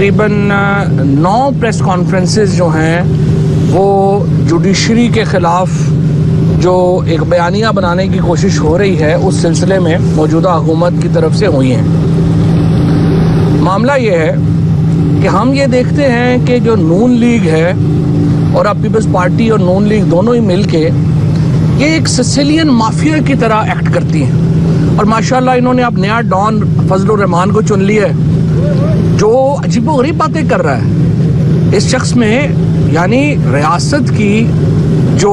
तकरीबन 9 press conferences जो हैं वो जुडिशरी के ख़िलाफ़ जो एक बयानिया बनाने की कोशिश हो रही है उस सिलसिले में मौजूदा हुकूमत की तरफ से हुई हैं। मामला ये है कि हम ये देखते हैं कि जो नून लीग है और अब पीपल्स पार्टी और नून लीग दोनों ही मिल के ये एक सिसिलियन माफिया की तरह एक्ट करती हैं। और माशाल्लाह इन्होंने अब नया डॉन फजलुर रहमान को चुन लिया है जो अजीबोगरीब बातें कर रहा है। इस शख्स में यानी रियासत की जो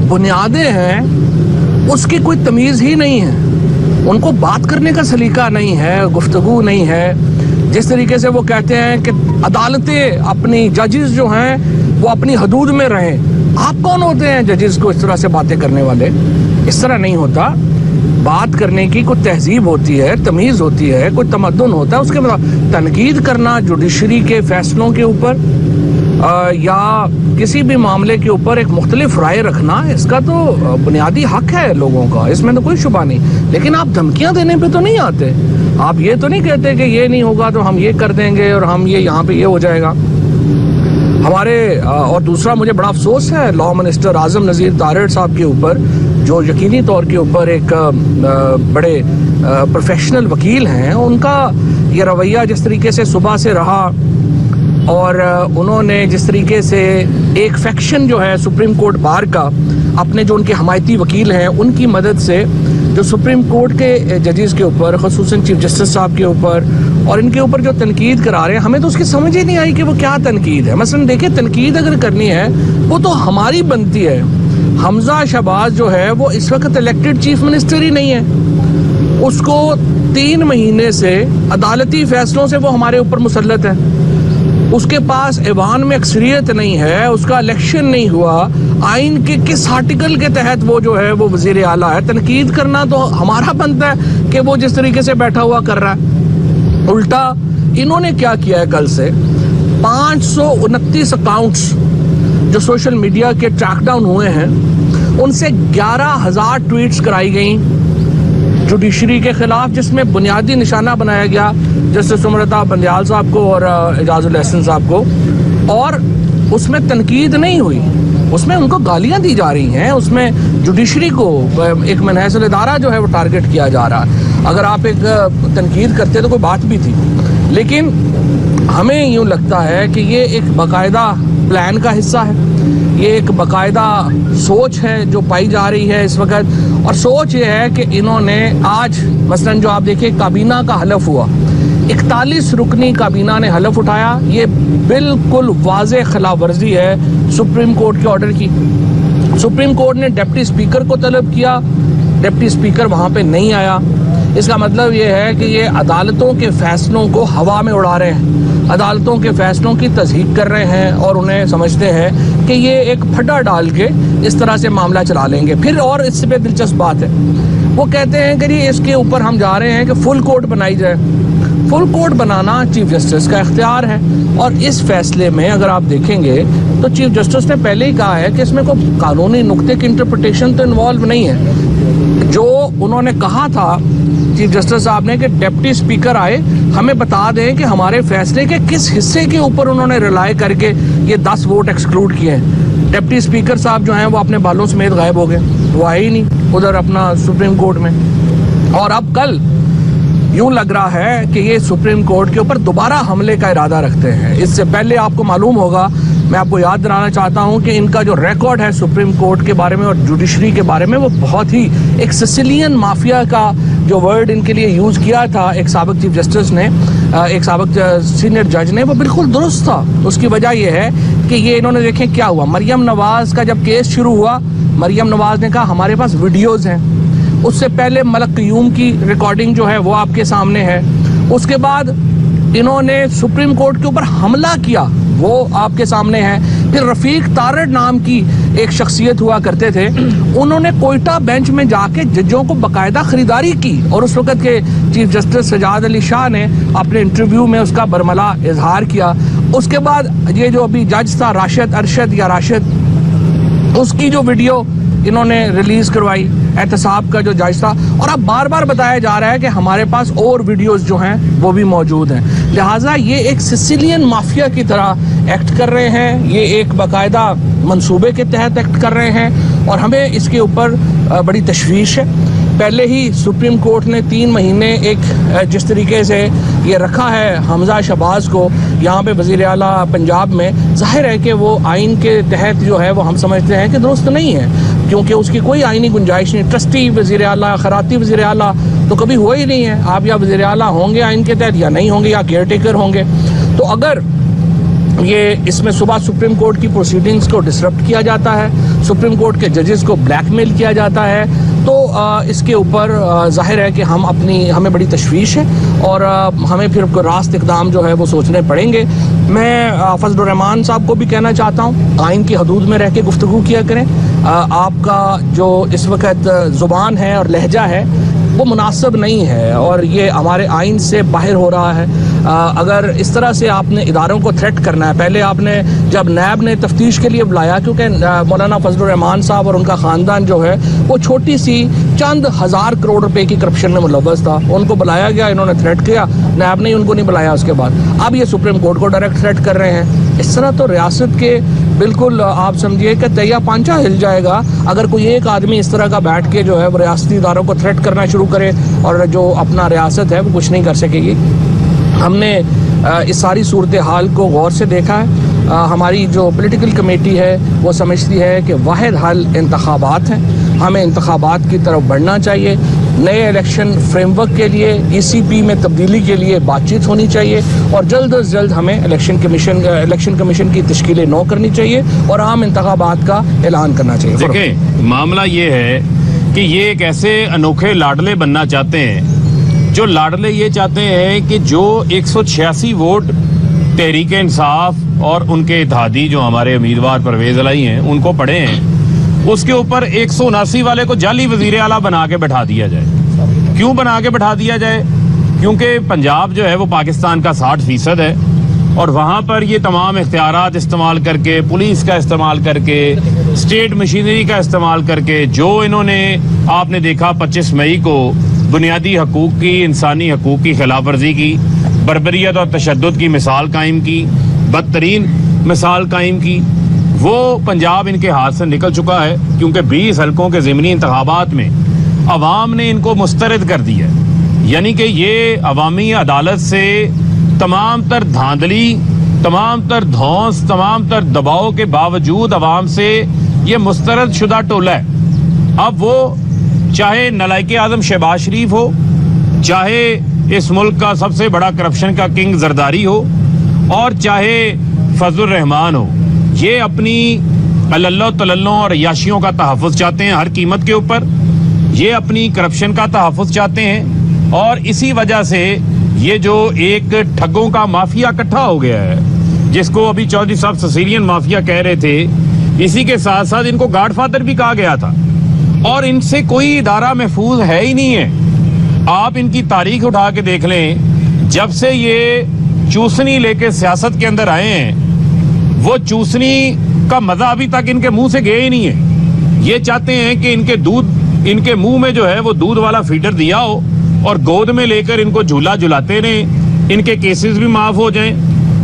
बुनियादें हैं उसकी कोई तमीज़ ही नहीं है। उनको बात करने का सलीका नहीं है, गुफ्तगू नहीं है। जिस तरीके से वो कहते हैं कि अदालतें अपनी जजेस जो हैं वो अपनी हदूद में रहें। आप कौन होते हैं जजेस को इस तरह से बातें करने वाले? इस तरह नहीं होता। बात करने की कोई तहजीब होती है, तमीज़ होती है, कोई तमद्दुन होता है। उसके बाद तनकीद करना जुडिशरी के फैसलों के ऊपर या किसी भी मामले के ऊपर एक मुख्तलिफ राय रखना, इसका तो बुनियादी हक है लोगों का, इसमें तो कोई शुबा नहीं। लेकिन आप धमकियां देने पे तो नहीं आते। आप ये तो नहीं कहते कि ये नहीं होगा तो हम ये कर देंगे और हम ये यहाँ पे ये हो जाएगा हमारे। और दूसरा मुझे बड़ा अफसोस है लॉ मिनिस्टर आज़म नज़ीर तारिड़ साहब के ऊपर, जो यकीनी तौर के ऊपर एक बड़े प्रोफेशनल वकील हैं। उनका ये रवैया जिस तरीके से सुबह से रहा और उन्होंने जिस तरीके से एक फैक्शन जो है सुप्रीम कोर्ट बार का अपने जो उनके हमायती वकील हैं उनकी मदद से जो सुप्रीम कोर्ट के जजेस के ऊपर, ख़ुसूसन चीफ जस्टिस साहब के ऊपर और इनके ऊपर जो तनकीद करा रहे हैं, हमें तो उसकी समझ ही नहीं आई कि वो क्या तनकीद है। मसलन देखिए, तनकीद अगर करनी है वो तो हमारी बनती है। हमजा शहबाज जो है वो इस वक्त इलेक्टेड चीफ मिनिस्टर ही नहीं है। उसको 3 महीने से अदालती फैसलों से वो हमारे ऊपर मुसल्लत है। उसके पास ऐवान में अक्सरियत नहीं है, उसका इलेक्शन नहीं हुआ। आइन के किस आर्टिकल के तहत वो जो है वो वजीर आला है? तनकीद करना तो हमारा बनता है कि वो जिस तरीके से बैठा हुआ कर रहा है। उल्टा इन्होंने क्या किया है, कल से 529 अकाउंट्स जो सोशल मीडिया के ट्रैकडाउन हुए हैं उनसे 11,000 ट्वीट्स कराई गई जुडिशरी के खिलाफ, जिसमें बुनियादी निशाना बनाया गया जस्टिस सुमरता बंदयाल साहब को और एजाजुल एहसन साहब को। और उसमें तनकीद नहीं हुई, उसमें उनको गालियां दी जा रही हैं, उसमें जुडिशरी को एक मनहसल इदारा जो है वो टारगेट किया जा रहा है। अगर आप एक तनकीद करते तो कोई बात भी थी, लेकिन हमें यूँ लगता है कि ये एक बाकायदा प्लान का हिस्सा है। ये एक बाकायदा सोच है जो पाई जा रही है इस वक्त। और सोच ये है कि इन्होंने आज मसलन जो आप देखिए काबीना का हलफ हुआ, 41 रुकनी काबीना ने हलफ उठाया। ये बिल्कुल वाज़े खिलाफ वर्जी है सुप्रीम कोर्ट के ऑर्डर की। सुप्रीम कोर्ट ने डिप्टी स्पीकर को तलब किया, डिप्टी स्पीकर वहाँ पे नहीं आया। इसका मतलब ये है कि ये अदालतों के फैसलों को हवा में उड़ा रहे हैं, अदालतों के फैसलों की तस्दीक कर रहे हैं और उन्हें समझते हैं कि ये एक फड्डा डाल के इस तरह से मामला चला लेंगे। फिर और इससे पे दिलचस्प बात है, वो कहते हैं कि इसके ऊपर हम जा रहे हैं कि फुल कोर्ट बनाई जाए। फुल कोर्ट बनाना चीफ जस्टिस का इख्तियार है और इस फैसले में अगर आप देखेंगे तो चीफ जस्टिस ने पहले ही कहा है कि इसमें कोई कानूनी नुक्ते की इंटरप्रिटेशन तो इन्वॉल्व नहीं है। जो उन्होंने कहा था चीफ जस्टिस साहब ने कि डिप्टी स्पीकर आए, हमें बता दें कि हमारे फैसले के किस हिस्से के ऊपर उन्होंने रिलाई करके ये 10 वोट एक्सक्लूड किए हैं। डिप्टी स्पीकर साहब जो हैं वो अपने बालों समेत गायब हो गए, वो आए ही नहीं उधर अपना सुप्रीम कोर्ट में। और अब कल यूं लग रहा है कि ये सुप्रीम कोर्ट के ऊपर दोबारा हमले का इरादा रखते हैं। इससे पहले आपको मालूम होगा, मैं आपको याद दिलाना चाहता हूं कि इनका जो रिकॉर्ड है सुप्रीम कोर्ट के बारे में और जुडिशरी के बारे में, वो बहुत ही एक सिसिलियन माफिया का जो वर्ड इनके लिए यूज़ किया था एक साबिक चीफ जस्टिस ने, एक साबिक सीनियर जज ने, वो बिल्कुल दुरुस्त था। उसकी वजह यह है कि ये इन्होंने देखें क्या हुआ। मरियम नवाज़ का जब केस शुरू हुआ, मरियम नवाज़ ने कहा हमारे पास वीडियोज़ हैं। उससे पहले मलक क़यूम की रिकॉर्डिंग जो है वो आपके सामने है। उसके बाद इन्होंने सुप्रीम कोर्ट के ऊपर हमला किया, वो आपके सामने है। फिर रफ़ीक तारड़ नाम की एक शख्सियत हुआ करते थे, उन्होंने कोयटा बेंच में जाके जजों को बाकायदा खरीदारी की और उस वक्त के चीफ जस्टिस सजाद अली शाह ने अपने इंटरव्यू में उसका बरमला इजहार किया। उसके बाद ये जो अभी जज था राशिद, उसकी जो वीडियो इन्होंने रिलीज करवाई, एहतसाब का जो जज था, और अब बार बार बताया जा रहा है कि हमारे पास और वीडियोस जो हैं वो भी मौजूद हैं। लिहाजा ये एक सिसिलियन माफिया की तरह एक्ट कर रहे हैं, ये एक बाकायदा मंसूबे के तहत एक्ट कर रहे हैं, और हमें इसके ऊपर बड़ी तशवीश है। पहले ही सुप्रीम कोर्ट ने 3 महीने एक जिस तरीके से ये रखा है हमजा शहबाज को यहाँ पे वज़ीर आला पंजाब में, जाहिर है कि वो आइन के तहत जो है वो हम समझते हैं कि दुरुस्त नहीं है, क्योंकि उसकी कोई आइनी गुंजाइश नहीं। ट्रस्टी वज़ीर आला, खराती वज़ीर आला तो कभी हुआ ही नहीं है। आप या वज़ीर आला होंगे आइन के तहत या नहीं होंगे, या केयर टेकर होंगे। तो अगर ये इसमें सुबह सुप्रीम कोर्ट की प्रोसीडिंग्स को डिसरप्ट किया जाता है, सुप्रीम कोर्ट के जजेस को ब्लैकमेल किया जाता है, तो इसके ऊपर जाहिर है कि हमें बड़ी तशवीश है, और हमें फिर रास्त इक़दाम जो है वो सोचने पड़ेंगे। मैं फजलुर रहमान साहब को भी कहना चाहता हूँ, आइन की हदूद में रह के गुफ्तगू किया करें। आपका जो इस वक्त ज़ुबान है और लहजा है वो मुनासिब नहीं है, और ये हमारे आइन से बाहर हो रहा है। अगर इस तरह से आपने इदारों को थ्रेट करना है, पहले आपने जब नैब ने तफ्तीश के लिए बुलाया, क्योंकि मौलाना फजलुर रहमान साहब और उनका ख़ानदान जो है वो छोटी सी चंद हज़ार करोड़ रुपए की करप्शन में मुलव्वस था, उनको बुलाया गया, इन्होंने थ्रेट किया, नैब ने उनको नहीं बुलाया। उसके बाद अब ये सुप्रीम कोर्ट को डायरेक्ट थ्रेट कर रहे हैं। इस तरह तो रियासत के बिल्कुल आप समझिए कि तैया पांचा हिल जाएगा अगर कोई एक आदमी इस तरह का बैठ के जो है वो रियासती इदारों को थ्रेट करना शुरू करे, और जो अपना रियासत है वो कुछ नहीं कर सकेगी। हमने इस सारी सूरत हाल को गौर से देखा है। हमारी जो पॉलिटिकल कमेटी है वो समझती है कि वाहिद हल इंतखाबात हैं, हमें इंतखाबात की तरफ बढ़ना चाहिए। नए इलेक्शन फ्रेमवर्क के लिए ECP में तब्दीली के लिए बातचीत होनी चाहिए, और जल्द अज जल्द हमें इलेक्शन कमीशन की तश्कील 9 करनी चाहिए और आम इंतखाबात का ऐलान करना चाहिए। देखिए, मामला ये है कि ये एक ऐसे अनोखे लाडले बनना चाहते हैं, जो लाडले ये चाहते हैं कि जो 186 वोट तहरीक इंसाफ और उनके इत्तेहादी जो हमारे उम्मीदवार परवेज अलाई हैं उनको पड़े हैं, उसके ऊपर 179 वाले को जाली वजीर आला बना के बैठा दिया जाए। क्यों बना के बैठा दिया जाए? क्योंकि पंजाब जो है वो पाकिस्तान का 60% है, और वहाँ पर ये तमाम इख्तियारात इस्तेमाल करके, पुलिस का इस्तेमाल करके, स्टेट मशीनरी का इस्तेमाल करके, जो इन्होंने आपने देखा 25 मई को बुनियादी हकूक की, इंसानी हकूक की खिलाफ वर्जी की, बर्बरियत और तशद्दुद की मिसाल कायम की, बदतरीन मिसाल कायम की, वो पंजाब इनके हाथ से निकल चुका है। क्योंकि 20 हलकों के ज़िमनी इंतखाबात में अवाम ने इनको मुस्तरद कर दिया, यानी कि ये अवामी अदालत से तमाम तर धांधली, तमाम तर धौंस, तमाम तर दबाव के बावजूद अवाम से ये मुस्तरद शुदा टोला है। अब वो चाहे नलायक आज़म शहबाज शरीफ हो, चाहे इस मुल्क का सबसे बड़ा करप्शन का किंग जरदारी हो, और चाहे फजलुर रहमान हो, ये अपनी अल्लल्लाह तल्लल्लाह और याशियों का तहफ़्फ़ुज़ चाहते हैं हर कीमत के ऊपर। ये अपनी करप्शन का तहफ़्फ़ुज़ चाहते हैं, और इसी वजह से ये जो एक ठगों का माफिया इकट्ठा हो गया है, जिसको अभी चौधरी साहब सिसिलियन माफिया कह रहे थे, इसी के साथ साथ इनको गॉडफादर भी कहा गया था, और इनसे कोई इदारा महफूज है ही नहीं है। आप इनकी तारीख उठा के देख लें, जब से ये चूसनी लेके सियासत के अंदर आए हैं, वो चूसनी का मजा अभी तक इनके मुंह से गया ही नहीं है। ये चाहते हैं कि इनके मुंह में जो है वो दूध वाला फीडर दिया हो, और गोद में लेकर इनको झूला झुलाते रहें, इनके केसेस भी माफ हो जाएं,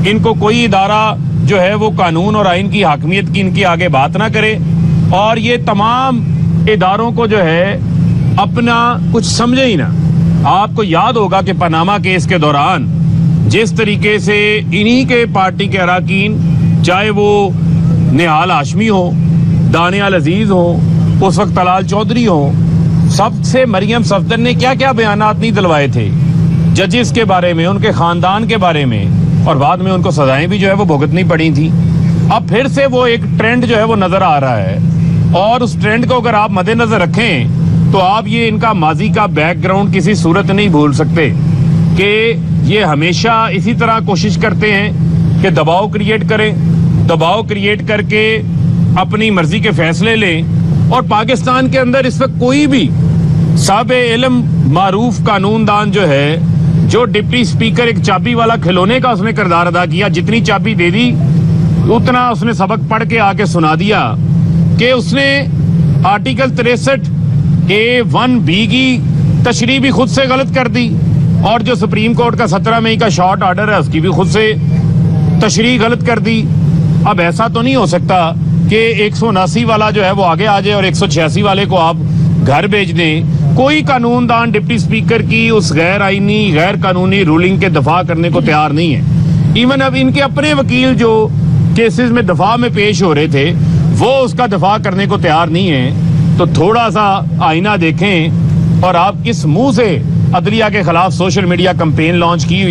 इनको कोई इदारा जो है वो कानून और आइन की हाकमियत की इनकी आगे बात ना करे, और ये तमाम इदारों को जो है अपना कुछ समझे ही ना। आपको याद होगा कि पनामा केस के दौरान जिस तरीके से इन्हीं के पार्टी के अरकान, चाहे वो निहाल हाशमी हो, दानियाल अजीज हो, उस वक्त तलाल चौधरी हो, सबसे मरियम सफदर ने क्या क्या बयानात नहीं दिलवाए थे जजेस के बारे में, उनके खानदान के बारे में, और बाद में उनको सजाएं भी जो है वो भुगतनी पड़ी थी। अब फिर से वो एक ट्रेंड जो है वो नजर आ रहा है, और उस ट्रेंड को अगर आप मद्देनजर रखें तो आप ये इनका माजी का बैकग्राउंड किसी सूरत नहीं भूल सकते कि ये हमेशा इसी तरह कोशिश करते हैं कि दबाव क्रिएट करें, दबाव क्रिएट करके अपनी मर्जी के फैसले लें। और पाकिस्तान के अंदर इस वक्त कोई भी साबे इल्म मारूफ कानूनदान जो है, जो डिप्टी स्पीकर एक चाबी वाला खिलौने का उसने किरदार अदा किया, जितनी चाबी दे दी उतना उसने सबक पढ़ के आके सुना दिया कि उसने आर्टिकल 63A(1)(b) की तशरीह भी खुद से गलत कर दी, और जो सुप्रीम कोर्ट का 17 मई का शॉर्ट ऑर्डर है उसकी भी खुद से तशरीह गलत कर दी। अब ऐसा तो नहीं हो सकता कि 179 वाला जो है वो आगे आ जाए और 186 वाले को आप घर भेज दें। कोई कानूनदान डिप्टी स्पीकर की उस गैर आईनी गैर कानूनी रूलिंग के दफा करने को तैयार नहीं है। इवन अब इनके अपने वकील जो केसेस में दफा में पेश हो रहे थे वो उसका दफा करने को तैयार नहीं है। तो थोड़ा सा आईना देखें। और आप किस मुंह से अदलिया के खिलाफ सोशल मीडिया कैंपेन लॉन्च की हुई है।